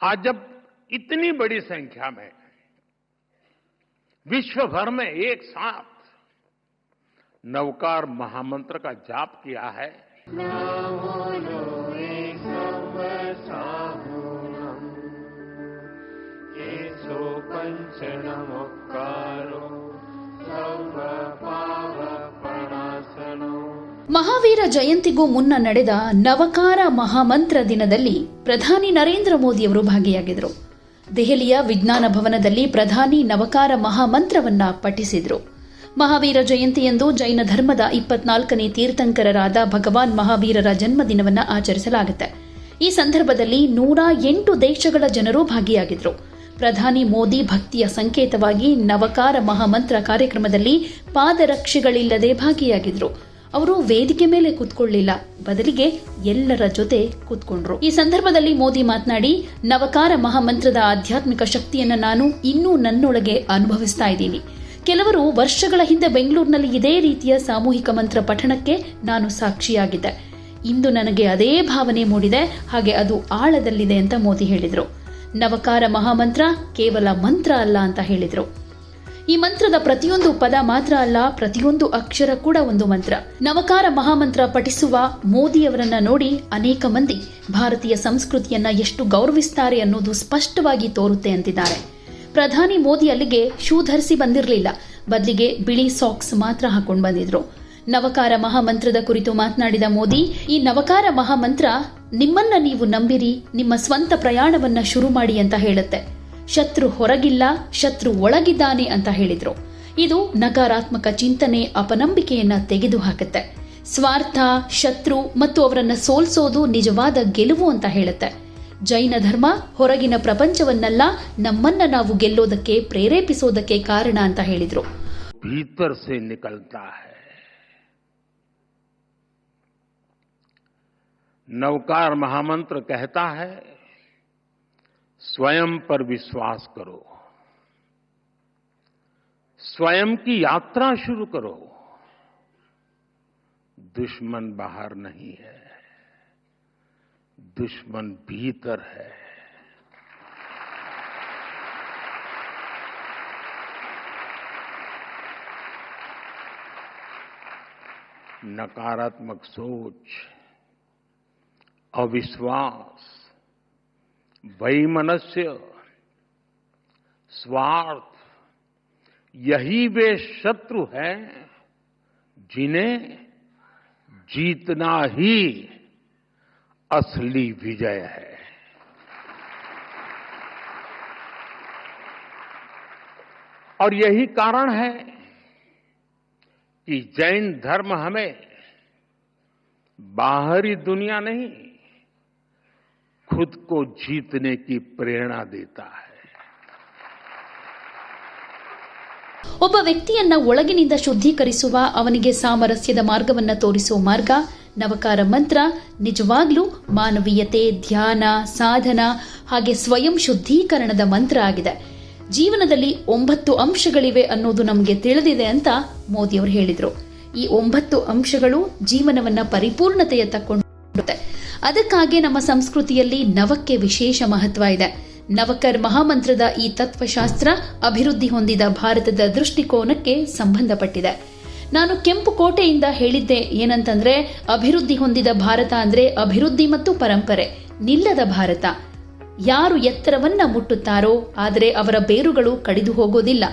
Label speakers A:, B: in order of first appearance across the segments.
A: आज जब इतनी बड़ी संख्या में विश्व भर में एक साथ नवकार महामंत्र का जाप किया है,
B: ಮಹಾವೀರ ಜಯಂತಿಗೂ ಮುನ್ನ ನಡೆದ ನವಕಾರ ಮಹಾಮಂತ್ರ ದಿನದಲ್ಲಿ ಪ್ರಧಾನಿ ನರೇಂದ್ರ ಮೋದಿಯವರು ಭಾಗಿಯಾಗಿದ್ದರು. ದೆಹಲಿಯ ವಿಜ್ಞಾನ ಭವನದಲ್ಲಿ ಪ್ರಧಾನಿ ನವಕಾರ ಮಹಾಮಂತ್ರವನ್ನ ಪಠಿಸಿದರು. ಮಹಾವೀರ ಜಯಂತಿಯಂದು ಜೈನ ಧರ್ಮದ 24ನೇ ತೀರ್ಥಂಕರರಾದ ಭಗವಾನ್ ಮಹಾವೀರರ ಜನ್ಮದಿನವನ್ನು ಆಚರಿಸಲಾಗುತ್ತೆ. ಈ ಸಂದರ್ಭದಲ್ಲಿ 108 ದೇಶಗಳ ಜನರು ಭಾಗಿಯಾಗಿದ್ದರು. ಪ್ರಧಾನಿ ಮೋದಿ ಭಕ್ತಿಯ ಸಂಕೇತವಾಗಿ ನವಕಾರ ಮಹಾಮಂತ್ರ ಕಾರ್ಯಕ್ರಮದಲ್ಲಿ ಪಾದರಕ್ಷೆಗಳಿಲ್ಲದೆ ಭಾಗಿಯಾಗಿದ್ದರು. ಅವರು ವೇದಿಕೆ ಮೇಲೆ ಕೂತ್ಕೊಳ್ಳಿಲ್ಲ, ಬದಲಿಗೆ ಎಲ್ಲರ ಜೊತೆ ಕೂತ್ಕೊಂಡ್ರು. ಈ ಸಂದರ್ಭದಲ್ಲಿ ಮೋದಿ ಮಾತನಾಡಿ, ನವಕಾರ ಮಹಾಮಂತ್ರದ ಆಧ್ಯಾತ್ಮಿಕ ಶಕ್ತಿಯನ್ನು ನಾನು ಇನ್ನೂ ನನ್ನೊಳಗೆ ಅನುಭವಿಸ್ತಾ ಇದ್ದೀನಿ. ಕೆಲವರು ವರ್ಷಗಳ ಹಿಂದೆ ಬೆಂಗಳೂರಿನಲ್ಲಿ ಇದೇ ರೀತಿಯ ಸಾಮೂಹಿಕ ಮಂತ್ರ ಪಠಣಕ್ಕೆ ನಾನು ಸಾಕ್ಷಿಯಾಗಿದ್ದೆ. ಇಂದು ನನಗೆ ಅದೇ ಭಾವನೆ ಮೂಡಿದೆ, ಹಾಗೆ ಅದು ಆಳದಲ್ಲಿದೆ ಅಂತ ಮೋದಿ ಹೇಳಿದರು. ನವಕಾರ ಮಹಾಮಂತ್ರ ಕೇವಲ ಮಂತ್ರ ಅಲ್ಲ ಅಂತ ಹೇಳಿದರು. ಈ ಮಂತ್ರದ ಪ್ರತಿಯೊಂದು ಪದ ಮಾತ್ರ ಅಲ್ಲ, ಪ್ರತಿಯೊಂದು ಅಕ್ಷರ ಕೂಡ ಒಂದು ಮಂತ್ರ. ನವಕಾರ ಮಹಾಮಂತ್ರ ಪಠಿಸುವ ಮೋದಿಯವರನ್ನ ನೋಡಿ ಅನೇಕ ಮಂದಿ ಭಾರತೀಯ ಸಂಸ್ಕೃತಿಯನ್ನ ಎಷ್ಟು ಗೌರವಿಸುತ್ತಾರೆ ಅನ್ನೋದು ಸ್ಪಷ್ಟವಾಗಿ ತೋರುತ್ತೆ ಅಂತಿದ್ದಾರೆ. ಪ್ರಧಾನಿ ಮೋದಿ ಅಲ್ಲಿಗೆ ಶೂ ಧರಿಸಿ ಬಂದಿರಲಿಲ್ಲ, ಬದಲಿಗೆ ಬಿಳಿ ಸಾಕ್ಸ್ ಮಾತ್ರ ಹಾಕೊಂಡು ಬಂದಿದ್ರು. ನವಕಾರ ಮಹಾಮಂತ್ರದ ಕುರಿತು ಮಾತನಾಡಿದ ಮೋದಿ, ಈ ನವಕಾರ ಮಹಾಮಂತ್ರ ನಿಮ್ಮನ್ನ ನೀವು ನಂಬಿರಿ, ನಿಮ್ಮ ಸ್ವಂತ ಪ್ರಯಾಣವನ್ನ ಶುರು ಮಾಡಿ ಅಂತ ಹೇಳುತ್ತೆ. ಶತ್ರು ಹೊರಗಿಲ್ಲ, ಶತ್ರು ಒಳಗಿದ್ದಾನೆ ಅಂತ ಹೇಳಿದ್ರು. ಇದು ನಕಾರಾತ್ಮಕ ಚಿಂತನೆ, ಅಪನಂಬಿಕೆಯನ್ನ ತೆಗೆದುಹಾಕುತ್ತೆ. ಸ್ವಾರ್ಥ, ಶತ್ರು ಮತ್ತು ಅವರನ್ನ ಸೋಲ್ಸೋದು ನಿಜವಾದ ಗೆಲುವು ಅಂತ ಹೇಳುತ್ತೆ. ಜೈನ ಧರ್ಮ ಹೊರಗಿನ ಪ್ರಪಂಚವನ್ನಲ್ಲ, ನಮ್ಮನ್ನ ನಾವು ಗೆಲ್ಲೋದಕ್ಕೆ ಪ್ರೇರೇಪಿಸೋದಕ್ಕೆ ಕಾರಣ ಅಂತ ಹೇಳಿದ್ರು.
A: भीतर से निकलता है। नवकार महामंत्र कहता है, स्वयं पर विश्वास करो, स्वयं की यात्रा शुरू करो। दुश्मन बाहर नहीं है, दुश्मन भीतर है। नकारात्मक सोच, अविश्वास, वैमनस्य, स्वार्थ, यही वे शत्रु हैं जिन्हें जीतना ही असली विजय है। और यही कारण है कि जैन धर्म हमें बाहरी दुनिया नहीं, खुद को जीतने की प्रेरणा देता है।
B: ಒಬ್ಬ ವ್ಯಕ್ತಿಯನ್ನ ಒಳಗಿನಿಂದ ಶುದ್ಧೀಕರಿಸುವ, ಅವನಿಗೆ ಸಾಮರಸ್ಯದ ಮಾರ್ಗವನ್ನ ತೋರಿಸುವ ಮಾರ್ಗ ನವಕಾರ ಮಂತ್ರ. ನಿಜವಾಗ್ಲೂ ಮಾನವೀಯತೆ, ಧ್ಯಾನ, ಸಾಧನ ಹಾಗೆ ಸ್ವಯಂ ಶುದ್ಧೀಕರಣದ ಮಂತ್ರ ಆಗಿದೆ. ಜೀವನದಲ್ಲಿ 9 ಅಂಶಗಳಿವೆ ಅನ್ನೋದು ನಮಗೆ ತಿಳಿದಿದೆ ಅಂತ ಮೋದಿಯವರು ಹೇಳಿದರು. ಈ 9 ಅಂಶಗಳು ಜೀವನವನ್ನ ಪರಿಪೂರ್ಣತೆಯತ್ತ ಕೊಂಡೊಯ್ಯುತ್ತೆ. ಅದಕ್ಕಾಗಿ ನಮ್ಮ ಸಂಸ್ಕೃತಿಯಲ್ಲಿ ನವಕ್ಕೆ ವಿಶೇಷ ಮಹತ್ವ ಇದೆ. ನವಕರ್ ಮಹಾಮಂತ್ರದ ಈ ತತ್ವಶಾಸ್ತ್ರ ಅಭಿವೃದ್ಧಿ ಹೊಂದಿದ ಭಾರತದ ದೃಷ್ಟಿಕೋನಕ್ಕೆ ಸಂಬಂಧಪಟ್ಟಿದೆ. ನಾನು ಕೆಂಪು ಕೋಟೆಯಿಂದ ಹೇಳಿದ್ದೆ ಏನಂತಂದ್ರೆ, ಅಭಿವೃದ್ಧಿ ಹೊಂದಿದ ಭಾರತ ಅಂದ್ರೆ ಅಭಿವೃದ್ಧಿ ಮತ್ತು ಪರಂಪರೆ, ನಿಲ್ಲದ ಭಾರತ. ಯಾರು ಎತ್ತರವನ್ನ ಮುಟ್ಟುತ್ತಾರೋ ಆದರೆ ಅವರ ಬೇರುಗಳು ಕಡಿದು ಹೋಗೋದಿಲ್ಲ.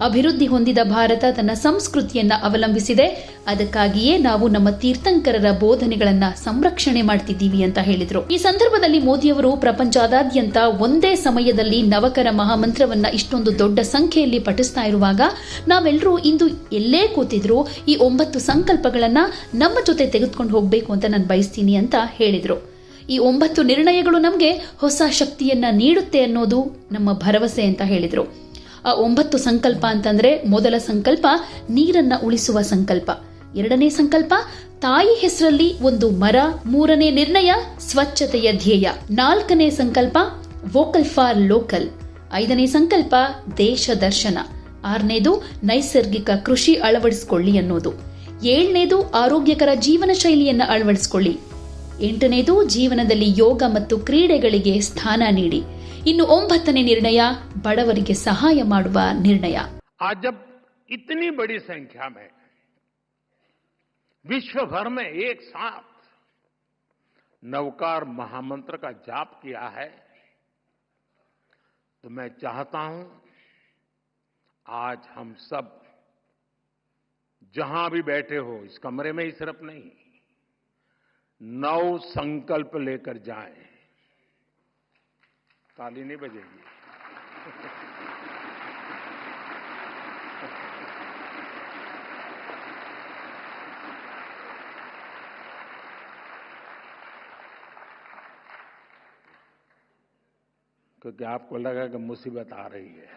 B: ಅಭಿವೃದ್ಧಿ ಹೊಂದಿದ ಭಾರತ ತನ್ನ ಸಂಸ್ಕೃತಿಯನ್ನ ಅವಲಂಬಿಸಿದೆ. ಅದಕ್ಕಾಗಿಯೇ ನಾವು ನಮ್ಮ ತೀರ್ಥಂಕರರ ಬೋಧನೆಗಳನ್ನ ಸಂರಕ್ಷಣೆ ಮಾಡ್ತಿದ್ದೀವಿ ಅಂತ ಹೇಳಿದ್ರು. ಈ ಸಂದರ್ಭದಲ್ಲಿ ಮೋದಿಯವರು ಪ್ರಪಂಚದಾದ್ಯಂತ ಒಂದೇ ಸಮಯದಲ್ಲಿ ನವಕರ ಮಹಾಮಂತ್ರವನ್ನ ಇಷ್ಟೊಂದು ದೊಡ್ಡ ಸಂಖ್ಯೆಯಲ್ಲಿ ಪಠಿಸ್ತಾ ಇರುವಾಗ ನಾವೆಲ್ಲರೂ ಇಂದು ಎಲ್ಲೇ ಕೂತಿದ್ರು ಈ 9 ಸಂಕಲ್ಪಗಳನ್ನ ನಮ್ಮ ಜೊತೆ ತೆಗೆದುಕೊಂಡು ಹೋಗ್ಬೇಕು ಅಂತ ನಾನು ಬಯಸ್ತೀನಿ ಅಂತ ಹೇಳಿದ್ರು. ಈ 9 ನಿರ್ಣಯಗಳು ನಮಗೆ ಹೊಸ ಶಕ್ತಿಯನ್ನ ನೀಡುತ್ತೆ ಅನ್ನೋದು ನಮ್ಮ ಭರವಸೆ ಅಂತ ಹೇಳಿದ್ರು. ಆ 9 ಸಂಕಲ್ಪ ಅಂತಂದ್ರೆ, ಮೊದಲ ಸಂಕಲ್ಪ ನೀರನ್ನ ಉಳಿಸುವ ಸಂಕಲ್ಪ, 2ನೇ ಸಂಕಲ್ಪ ತಾಯಿ ಹೆಸರಲ್ಲಿ ಒಂದು ಮರ, 3ನೇ ನಿರ್ಣಯ ಸ್ವಚ್ಛತೆಯ ಧ್ಯೇಯ, 4ನೇ ಸಂಕಲ್ಪ ವೋಕಲ್ ಫಾರ್ ಲೋಕಲ್, 5ನೇ ಸಂಕಲ್ಪ ದೇಶ ದರ್ಶನ, 6ನೇದು ನೈಸರ್ಗಿಕ ಕೃಷಿ ಅಳವಡಿಸಿಕೊಳ್ಳಿ ಅನ್ನೋದು, 7ನೇದು ಆರೋಗ್ಯಕರ ಜೀವನ ಶೈಲಿಯನ್ನ ಅಳವಡಿಸಿಕೊಳ್ಳಿ, 8ನೇದು ಜೀವನದಲ್ಲಿ ಯೋಗ ಮತ್ತು ಕ್ರೀಡೆಗಳಿಗೆ ಸ್ಥಾನ ನೀಡಿ. ಇನ್ನು 9ನೇ ನಿರ್ಣಯ ಬಡವರಿಗೆ ಸಹಾಯ ಮಾಡುವ ನಿರ್ಣಯ.
A: आज जब इतनी बड़ी संख्या में विश्व भर में एक साथ नवकार महामंत्र का जाप किया है, तो मैं चाहता हूं आज हम सब जहां भी बैठे हो, इस कमरे में ही सिर्फ नहीं, 9 संकल्प लेकर जाएं. ताली नहीं बजेगी. क्योंकि आपको लगा कि मुसीबत आ रही है.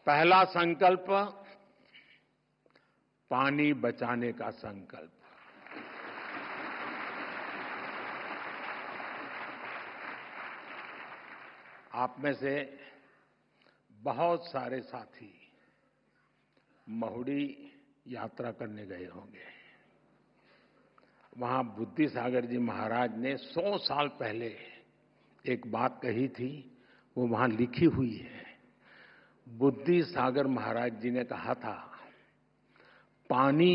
A: पहला संकल्प, पानी बचाने का संकल्प. आप में से बहुत सारे साथी महुड़ी यात्रा करने गए होंगे. वहां बुद्धि सागर जी महाराज ने 100 साल पहले एक बात कही थी, वो वहां लिखी हुई है. बुद्धि सागर महाराज जी ने कहा था, पानी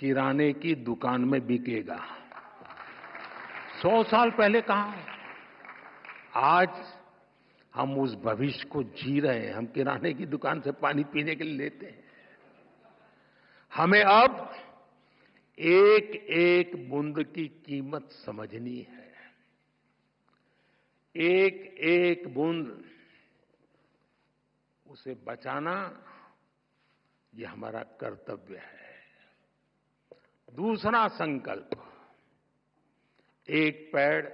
A: किराने की दुकान में बिकेगा. 100 साल पहले कहा है. आज हम उस भविष्य को जी रहे हैं. हम किराने की दुकान से पानी पीने के लिए लेते हैं. हमें अब एक एक बूंद की कीमत समझनी है. एक एक बूंद उसे बचाना, ये हमारा कर्तव्य है. दूसरा संकल्प, एक पेड़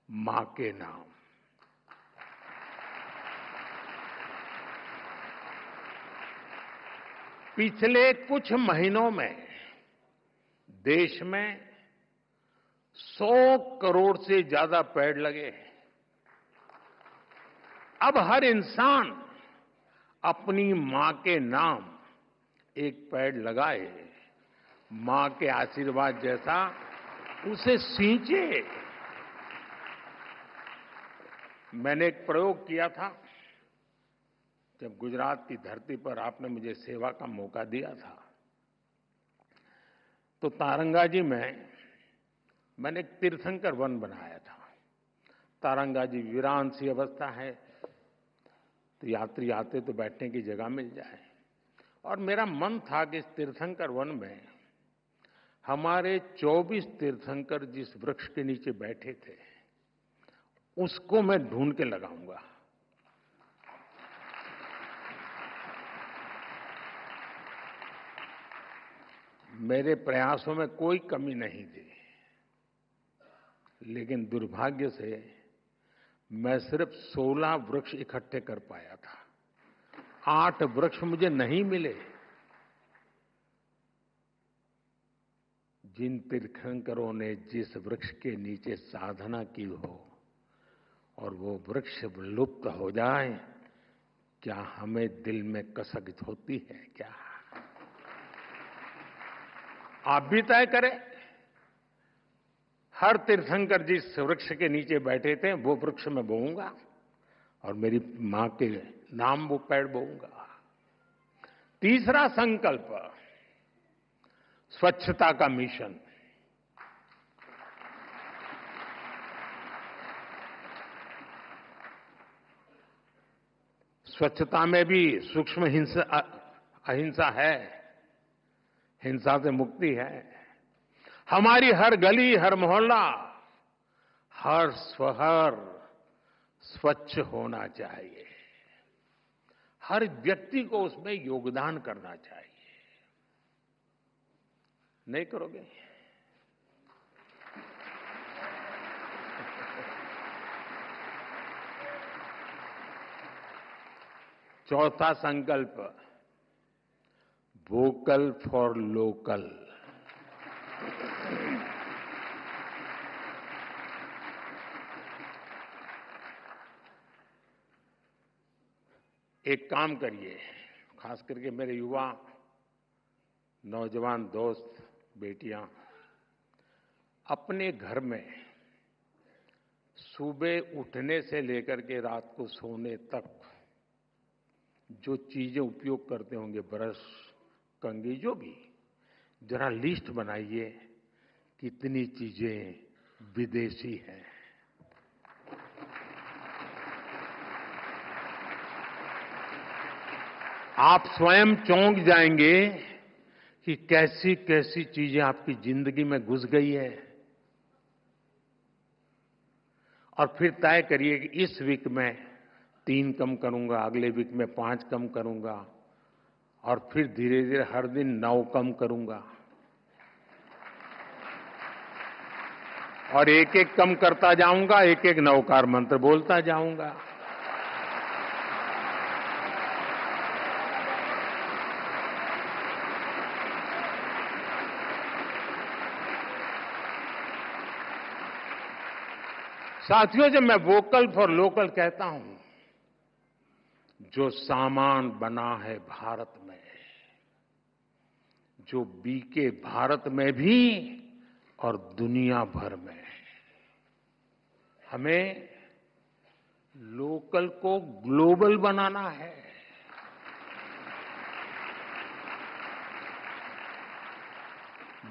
A: मां के नाम. पिछले कुछ महीनों में देश में 100 करोड़ से ज्यादा पेड़ लगे. अब हर इंसान अपनी मां के नाम एक पेड़ लगाए, मां के आशीर्वाद जैसा उसे सींचे. मैंने एक प्रयोग किया था जब गुजरात की धरती पर आपने मुझे सेवा का मौका दिया था. तो तारंगा जी में मैंने एक तीर्थंकर वन बनाया था. तारंगा जी वीरान सी अवस्था है, तो यात्री आते तो बैठने की जगह मिल जाए. और मेरा मन था कि इस तीर्थंकर वन में हमारे 24 तीर्थंकर जिस वृक्ष के नीचे बैठे थे, उसको मैं ढूंढ के लगाऊंगा. मेरे प्रयासों में कोई कमी नहीं थी, लेकिन दुर्भाग्य से मैं सिर्फ 16 वृक्ष इकट्ठे कर पाया था. 8 वृक्ष मुझे नहीं मिले. जिन तीर्थंकरों ने जिस वृक्ष के नीचे साधना की हो और वो वृक्ष लुप्त हो जाए, क्या हमें दिल में कसक होती है क्या? आप भी तय करें. हर तीर्थंकर जिस वृक्ष के नीचे बैठे थे, वो वृक्ष में बोऊंगा और मेरी मां के नाम वो पेड़ बोऊंगा. तीसरा संकल्प, स्वच्छता का मिशन. स्वच्छता में भी सूक्ष्म अहिंसा है, हिंसा से मुक्ति है. हमारी हर गली, हर मोहल्ला, हर शहर स्वच्छ होना चाहिए. हर व्यक्ति को उसमें योगदान करना चाहिए. नहीं करोगे? चौथा संकल्प, वोकल फॉर लोकल. एक काम करिए, खास करके मेरे युवा नौजवान दोस्त बेटियां, अपने घर में सुबह उठने से लेकर के रात को सोने तक जो चीजें उपयोग करते होंगे, ब्रश, कंघी, जो भी, जरा लिस्ट बनाइए कितनी चीजें विदेशी हैं। आप स्वयं चौंक जाएंगे कि कैसी कैसी चीजें आपकी जिंदगी में घुस गई है। और फिर तय करिए कि इस वीक में 3 कम करूंगा, अगले वीक में 5 कम करूंगा, और फिर धीरे धीरे हर दिन 9 कम करूंगा, और एक एक कम करता जाऊंगा, एक एक नवकार मंत्र बोलता जाऊंगा। साथियों, जब मैं वोकल फॉर लोकल कहता हूं, जो सामान बना है भारत में, जो बिके भारत में भी और दुनिया भर में, हमें लोकल को ग्लोबल बनाना है।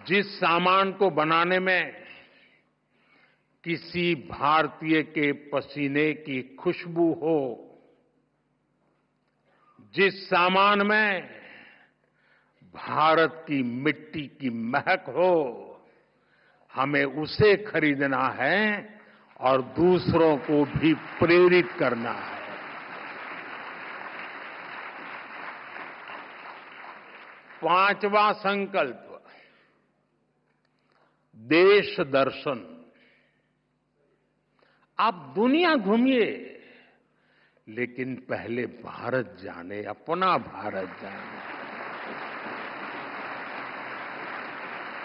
A: जिस सामान को बनाने में किसी भारतीय के पसीने की खुशबू हो, जिस सामान में भारत की मिट्टी की महक हो, हमें उसे खरीदना है और दूसरों को भी प्रेरित करना है। पांचवा संकल्प, देश दर्शन। आप दुनिया घूमिए, लेकिन पहले भारत जाने, अपना भारत जाने।